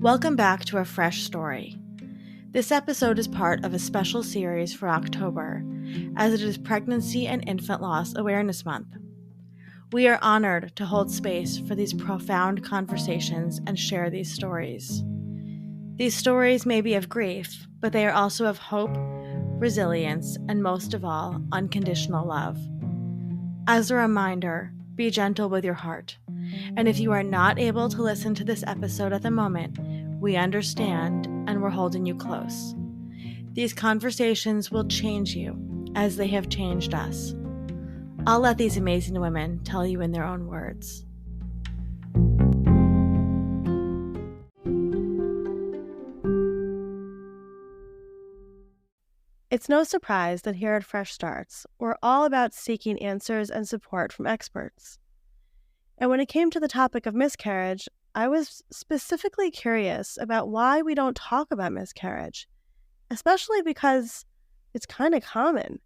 Welcome back to A Fresh Story. This episode is part of a special series for October, as it is Pregnancy and Infant Loss Awareness Month. We are honored to hold space for these profound conversations and share these stories. These stories may be of grief, but they are also of hope, resilience, and most of all, unconditional love. As a reminder, be gentle with your heart. And if you are not able to listen to this episode at the moment, we understand and we're holding you close. These conversations will change you as they have changed us. I'll let these amazing women tell you in their own words. It's no surprise that here at Fresh Starts, we're all about seeking answers and support from experts. And when it came to the topic of miscarriage, I was specifically curious about why we don't talk about miscarriage, especially because it's kind of common.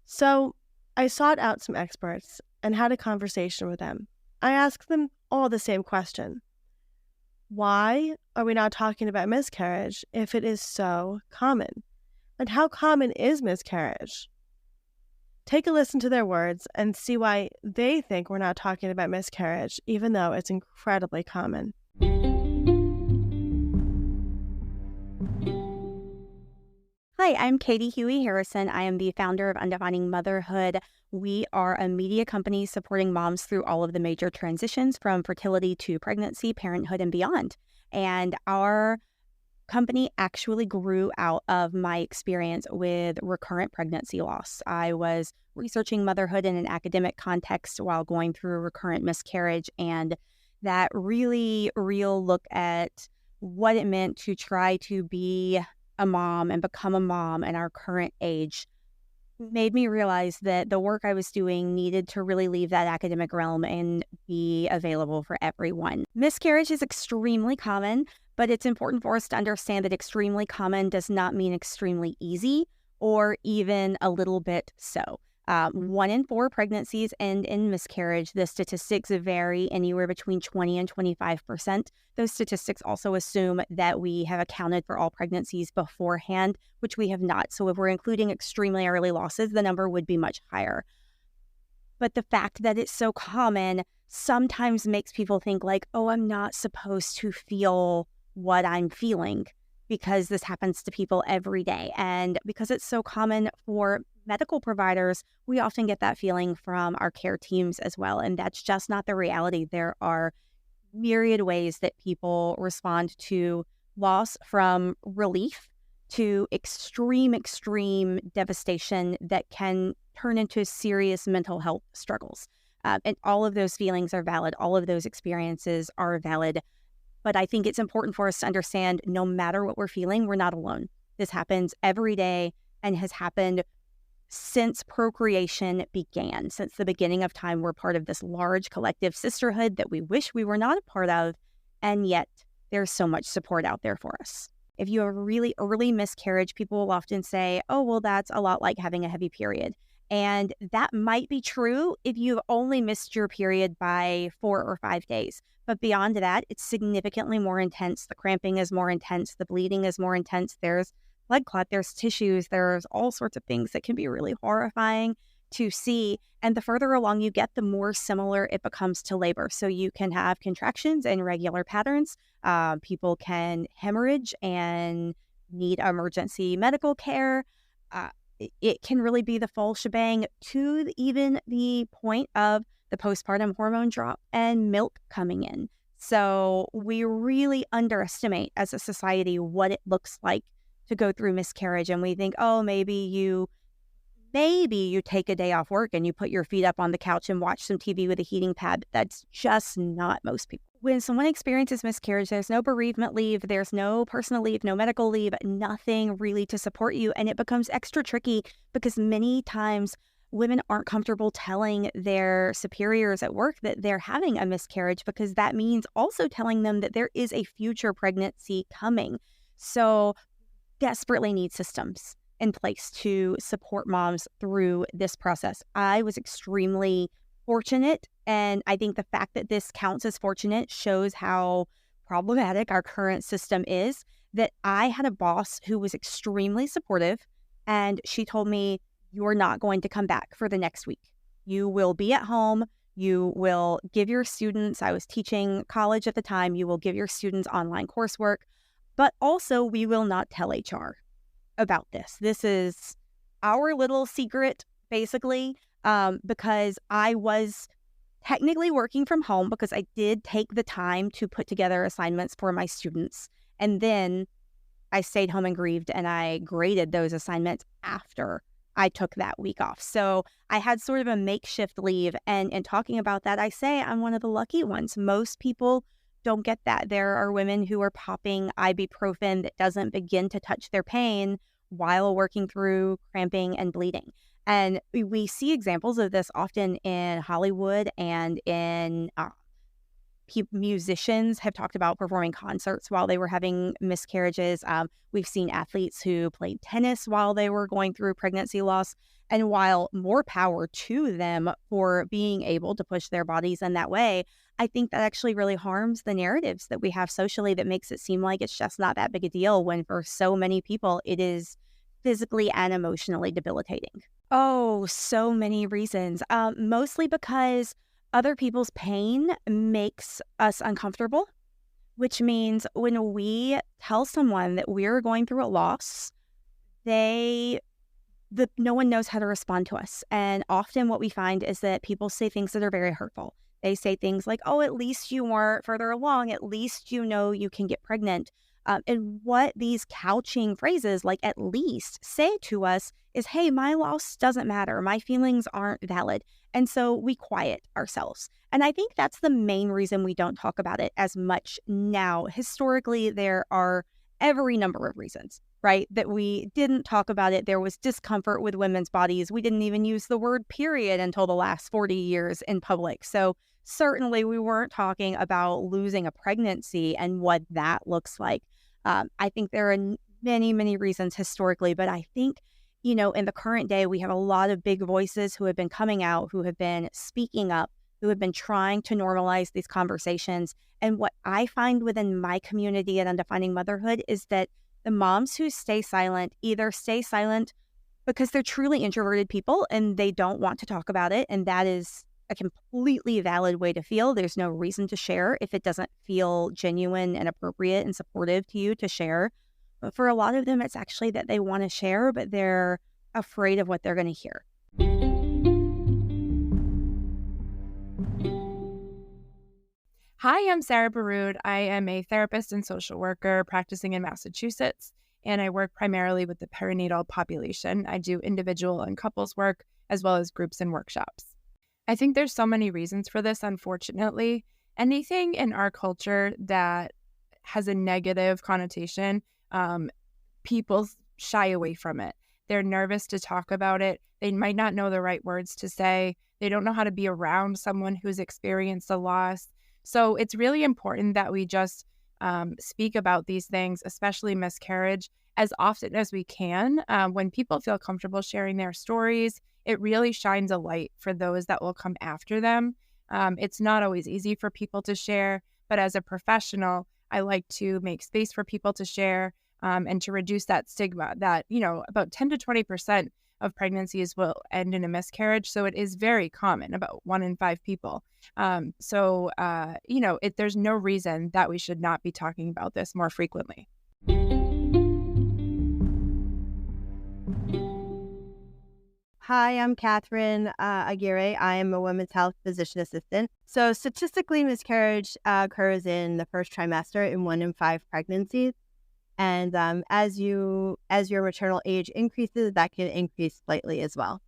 So I sought out some experts and had a conversation with them. I asked them all the same question. Why are we not talking about miscarriage if it is so common? And how common is miscarriage? Take a listen to their words and see why they think we're not talking about miscarriage, even though it's incredibly common. Hi, I'm Katie Huey Harrison. I am the founder of Undefining Motherhood. We are a media company supporting moms through all of the major transitions from fertility to pregnancy, parenthood, and beyond. And our company actually grew out of my experience with recurrent pregnancy loss. I was researching motherhood in an academic context while going through a recurrent miscarriage, and that really real look at what it meant to try to be a mom and become a mom in our current age made me realize that the work I was doing needed to really leave that academic realm and be available for everyone. Miscarriage is extremely common, but it's important for us to understand that extremely common does not mean extremely easy or even a little bit so. 1 in 4 pregnancies end in miscarriage. The statistics vary anywhere between 20 and 25%. Those statistics also assume that we have accounted for all pregnancies beforehand, which we have not. So if we're including extremely early losses, the number would be much higher. But the fact that it's so common sometimes makes people think like, oh, I'm not supposed to feel what I'm feeling because this happens to people every day. And because it's so common for medical providers, we often get that feeling from our care teams as well. And that's just not the reality. There are myriad ways that people respond to loss, from relief to extreme devastation that can turn into serious mental health struggles. And all of those feelings are valid. All of those experiences are valid. But I think it's important for us to understand no matter what we're feeling, we're not alone. This happens every day and has happened since procreation began. Since the beginning of time, we're part of this large collective sisterhood that we wish we were not a part of, and yet there's so much support out there for us. If you have a really early miscarriage, people will often say, oh, well, that's a lot like having a heavy period. And that might be true if you've only missed your period by 4 or 5 days. But beyond that, it's significantly more intense. The cramping is more intense. The bleeding is more intense. There's blood clot, there's tissues, there's all sorts of things that can be really horrifying to see. And the further along you get, the more similar it becomes to labor. So you can have contractions in regular patterns. People can hemorrhage and need emergency medical care. It can really be the full shebang to even the point of the postpartum hormone drop and milk coming in. So we really underestimate as a society what it looks like to go through miscarriage. And we think, oh, maybe you take a day off work and you put your feet up on the couch and watch some TV with a heating pad. That's just not most people. When someone experiences miscarriage, there's no bereavement leave, there's no personal leave, no medical leave, nothing really to support you. And it becomes extra tricky because many times women aren't comfortable telling their superiors at work that they're having a miscarriage, because that means also telling them that there is a future pregnancy coming. So desperately need systems in place to support moms through this process. I was extremely fortunate, and I think the fact that this counts as fortunate shows how problematic our current system is, that I had a boss who was extremely supportive, and she told me, "You're not going to come back for the next week. You will be at home. You will give your students," I was teaching college at the time, "you will give your students online coursework, but also we will not tell HR about this. This is our little secret, basically," because I was technically working from home because I did take the time to put together assignments for my students. And then I stayed home and grieved, and I graded those assignments after I took that week off. So I had sort of a makeshift leave. And in talking about that, I say I'm one of the lucky ones. Most people don't get that. There are women who are popping ibuprofen that doesn't begin to touch their pain while working through cramping and bleeding. And we see examples of this often in Hollywood and in musicians have talked about performing concerts while they were having miscarriages. We've seen athletes who played tennis while they were going through pregnancy loss. And while more power to them for being able to push their bodies in that way, I think that actually really harms the narratives that we have socially that makes it seem like it's just not that big a deal, when for so many people it is physically and emotionally debilitating. Oh, so many reasons. Mostly because other people's pain makes us uncomfortable, which means when we tell someone that we're going through a loss, no one knows how to respond to us. And often what we find is that people say things that are very hurtful. They say things like, "Oh, at least you weren't further along. At least you know you can get pregnant." And what these couching phrases like "at least" say to us is, hey, my loss doesn't matter. My feelings aren't valid. And so we quiet ourselves. And I think that's the main reason we don't talk about it as much now. Historically, there are every number of reasons, right, that we didn't talk about it. There was discomfort with women's bodies. We didn't even use the word period until the last 40 years in public. So certainly we weren't talking about losing a pregnancy and what that looks like. I think there are many, many reasons historically, but I think, in the current day, we have a lot of big voices who have been coming out, who have been speaking up, who have been trying to normalize these conversations. And what I find within my community at Undefining Motherhood is that the moms who stay silent either stay silent because they're truly introverted people and they don't want to talk about it. And that is a completely valid way to feel. There's no reason to share if it doesn't feel genuine and appropriate and supportive to you to share. But for a lot of them, it's actually that they want to share, but they're afraid of what they're going to hear. Hi, I'm Sarah Baroud. I am a therapist and social worker practicing in Massachusetts, and I work primarily with the perinatal population. I do individual and couples work, as well as groups and workshops. I think there's so many reasons for this, unfortunately. Anything in our culture that has a negative connotation, people shy away from it. They're nervous to talk about it. They might not know the right words to say. They don't know how to be around someone who's experienced a loss. So it's really important that we just speak about these things, especially miscarriage, as often as we can. When people feel comfortable sharing their stories, it really shines a light for those that will come after them. It's not always easy for people to share, but as a professional, I like to make space for people to share and to reduce that stigma that, about 10 to 20% of pregnancies will end in a miscarriage. So it is very common, about 1 in 5 people. There's no reason that we should not be talking about this more frequently. Hi, I'm Catherine Aguirre. I am a women's health physician assistant. So statistically, miscarriage occurs in the first trimester in 1 in 5 pregnancies. And as your maternal age increases, that can increase slightly as well.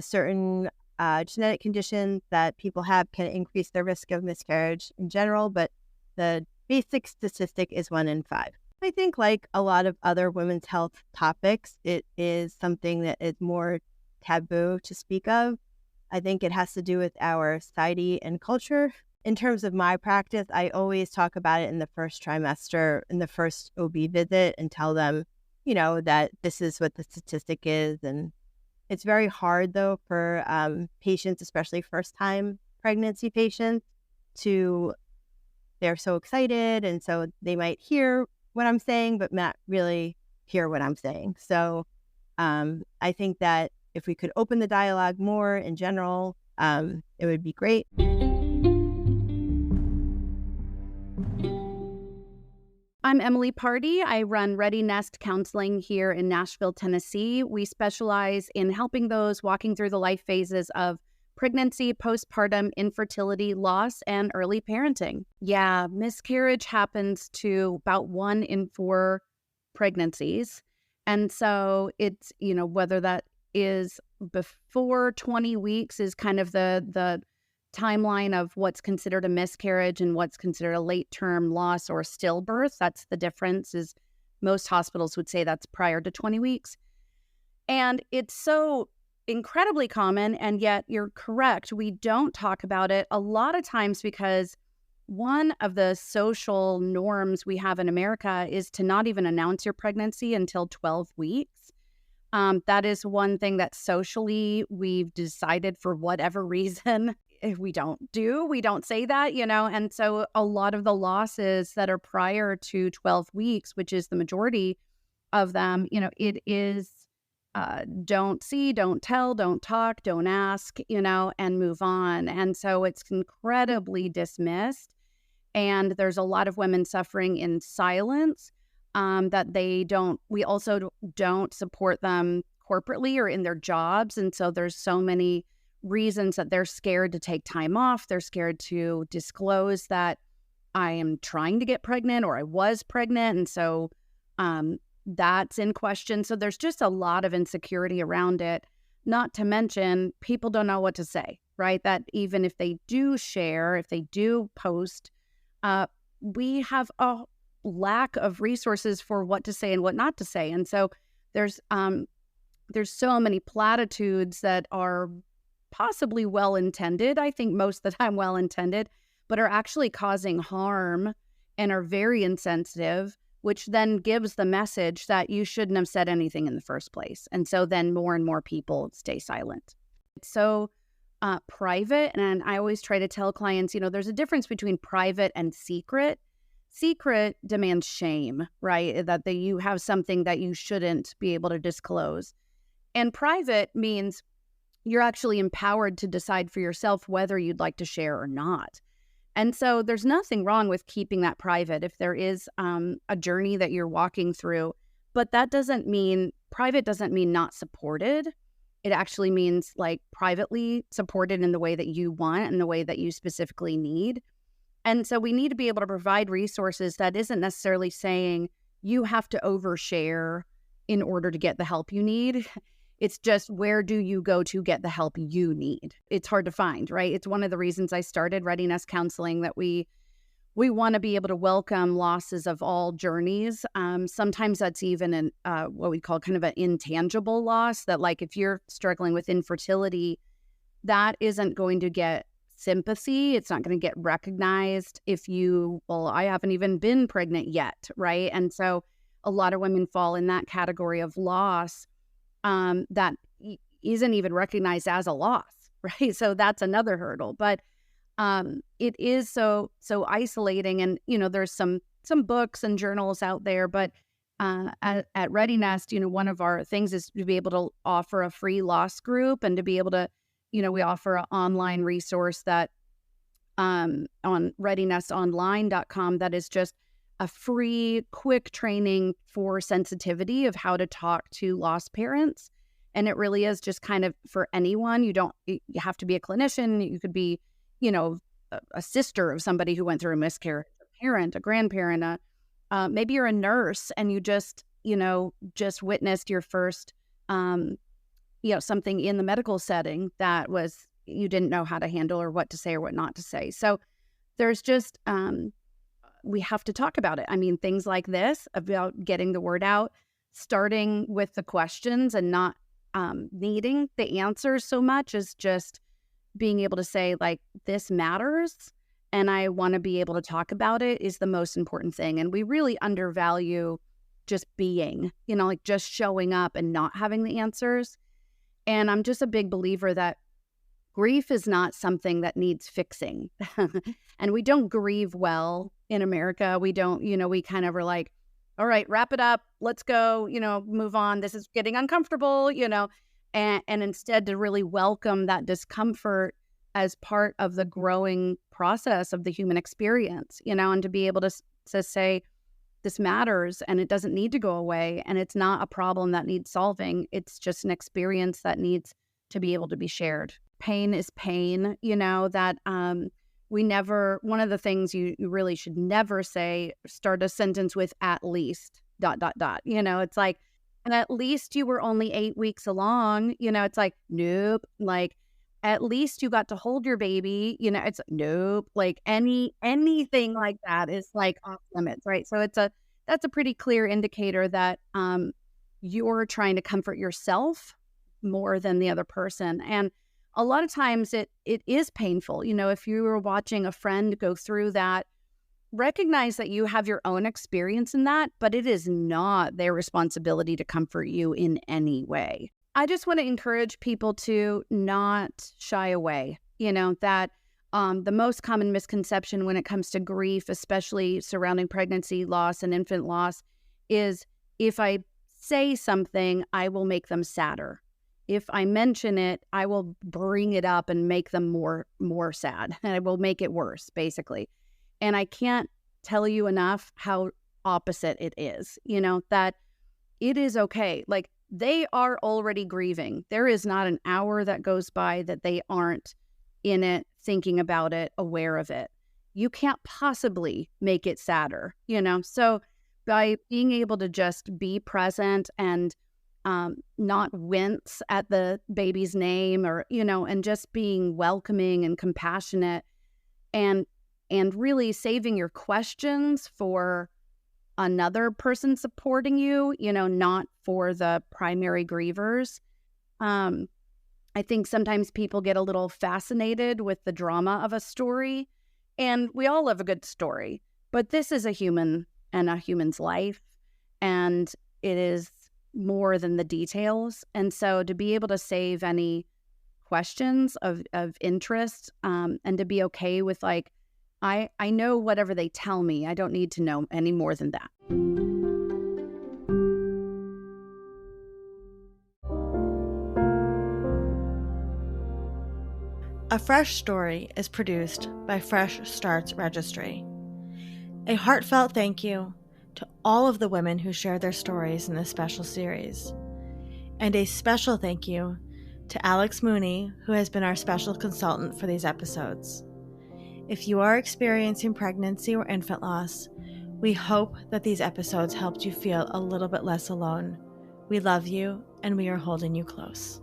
Certain genetic conditions that people have can increase their risk of miscarriage in general, but the basic statistic is 1 in 5. I think, like a lot of other women's health topics, it is something that is more taboo to speak of. I think it has to do with our society and culture. In terms of my practice, I always talk about it in the first trimester, in the first OB visit, and tell them, that this is what the statistic is. And it's very hard, though, for patients, especially first-time pregnancy patients, to they're so excited, and so they might hear what I'm saying, but not really hear what I'm saying. So I think that if we could open the dialogue more in general, it would be great. I'm Emily Party. I run Ready Nest Counseling here in Nashville, Tennessee. We specialize in helping those walking through the life phases of pregnancy, postpartum, infertility, loss, and early parenting. Yeah, miscarriage happens to about 1 in 4 pregnancies. And so it's, whether that is before 20 weeks is kind of the timeline of what's considered a miscarriage and what's considered a late-term loss or stillbirth. That's the difference. Is most hospitals would say that's prior to 20 weeks. And it's so incredibly common, and yet you're correct. We don't talk about it a lot of times because one of the social norms we have in America is to not even announce your pregnancy until 12 weeks. That is one thing that socially we've decided for whatever reason we don't say that, and so a lot of the losses that are prior to 12 weeks, which is the majority of them, it is don't see, don't tell, don't talk, don't ask, and move on. And so it's incredibly dismissed. And there's a lot of women suffering in silence we also don't support them corporately or in their jobs. And so there's so many reasons that they're scared to take time off. They're scared to disclose that I am trying to get pregnant or I was pregnant. And so that's in question. So there's just a lot of insecurity around it, not to mention people don't know what to say, right? That even if they do share, if they do post, we have a lack of resources for what to say and what not to say. And so there's so many platitudes that are possibly well-intended, I think most of the time well-intended, but are actually causing harm and are very insensitive, which then gives the message that you shouldn't have said anything in the first place. And so then more and more people stay silent. It's so private, and I always try to tell clients, there's a difference between private and secret. Secret demands shame, right? That you have something that you shouldn't be able to disclose. And private means you're actually empowered to decide for yourself whether you'd like to share or not. And so there's nothing wrong with keeping that private if there is a journey that you're walking through. But that doesn't mean, private doesn't mean not supported. It actually means like privately supported in the way that you want and the way that you specifically need. And so we need to be able to provide resources that isn't necessarily saying you have to overshare in order to get the help you need. It's just, where do you go to get the help you need? It's hard to find, right? It's one of the reasons I started Ready Nest Counseling, that we want to be able to welcome losses of all journeys. Sometimes that's even what we call kind of an intangible loss, that like if you're struggling with infertility, that isn't going to get sympathy. It's not going to get recognized I haven't even been pregnant yet, right? And so a lot of women fall in that category of loss that isn't even recognized as a loss, right? So that's another hurdle. But it is so isolating. And, there's some books and journals out there, but at Ready Nest, one of our things is to be able to offer a free loss group, and to be able to, we offer an online resource that on readynestonline.com that is just a free, quick training for sensitivity of how to talk to lost parents. And it really is just kind of for anyone. You have to be a clinician. You could be, a sister of somebody who went through a miscarriage, a parent, a grandparent, maybe you're a nurse and you just witnessed your first, something in the medical setting that was, you didn't know how to handle or what to say or what not to say. So there's just, we have to talk about it. I mean, things like this about getting the word out, starting with the questions and not needing the answers so much as just being able to say, like, this matters and I want to be able to talk about it is the most important thing. And we really undervalue just being, like just showing up and not having the answers. And I'm just a big believer that grief is not something that needs fixing. And we don't grieve well in America. We don't, we kind of are like, all right, wrap it up. Let's go, move on. This is getting uncomfortable, and instead to really welcome that discomfort as part of the growing process of the human experience, and to be able to say, this matters and it doesn't need to go away. And it's not a problem that needs solving. It's just an experience that needs to be able to be shared. Pain is pain, that one of the things you really should never say, start a sentence with at least ... It's like, and at least you were only 8 weeks along, it's like, nope, like, at least you got to hold your baby, it's nope, like anything like that is like off limits, right? So that's a pretty clear indicator that you're trying to comfort yourself more than the other person. And a lot of times it is painful. If you were watching a friend go through that, recognize that you have your own experience in that, but it is not their responsibility to comfort you in any way. I just want to encourage people to not shy away, that the most common misconception when it comes to grief, especially surrounding pregnancy loss and infant loss, is if I say something, I will make them sadder. If I mention it, I will bring it up and make them more sad, and I will make it worse, basically. And I can't tell you enough how opposite it is, that it is okay. Like, they are already grieving. There is not an hour that goes by that they aren't in it, thinking about it, aware of it. You can't possibly make it sadder, So by being able to just be present and not wince at the baby's name, or, and just being welcoming and compassionate, and really saving your questions for another person supporting you, not for the primary grievers. I think sometimes people get a little fascinated with the drama of a story, and we all love a good story, but this is a human and a human's life, and it is more than the details. And so to be able to save any questions of interest, and to be okay with, like, I know whatever they tell me. I don't need to know any more than that. A Fresh Story is produced by Fresh Starts Registry. A heartfelt thank you to all of the women who shared their stories in this special series. And a special thank you to Alex Mooney, who has been our special consultant for these episodes. If you are experiencing pregnancy or infant loss, we hope that these episodes helped you feel a little bit less alone. We love you, and we are holding you close.